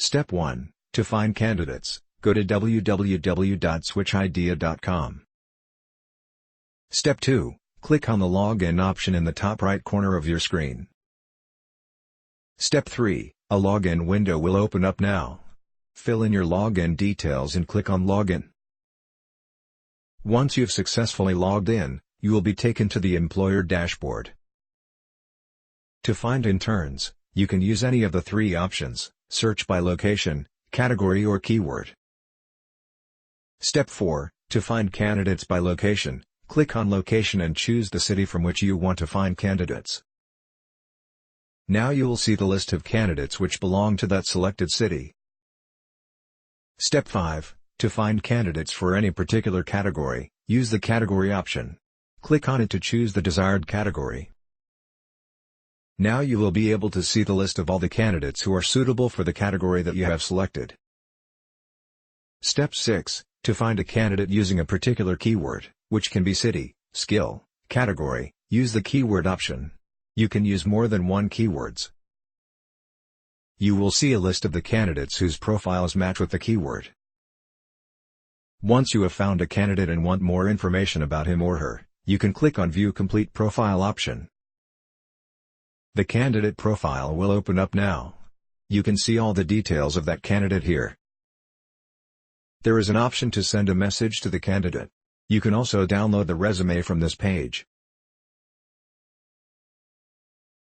Step 1. To find candidates, go to www.switchidea.com. Step 2. Click on the Login option in the top right corner of your screen. Step 3. A login window will open up now. Fill in your login details and click on Login. Once you've successfully logged in, you will be taken to the employer dashboard. To find interns, you can use any of the three options: search by location, category or keyword. Step 4. To find candidates by location, click on Location and choose the city from which you want to find candidates. Now you will see the list of candidates which belong to that selected city. Step 5. To find candidates for any particular category, use the Category option. Click on it to choose the desired category. Now you will be able to see the list of all the candidates who are suitable for the category that you have selected. Step 6. To find a candidate using a particular keyword, which can be city, skill, category, use the Keyword option. You can use more than one keywords. You will see a list of the candidates whose profiles match with the keyword. Once you have found a candidate and want more information about him or her, you can click on View Complete Profile option. The candidate profile will open up now. You can see all the details of that candidate here. There is an option to send a message to the candidate. You can also download the resume from this page.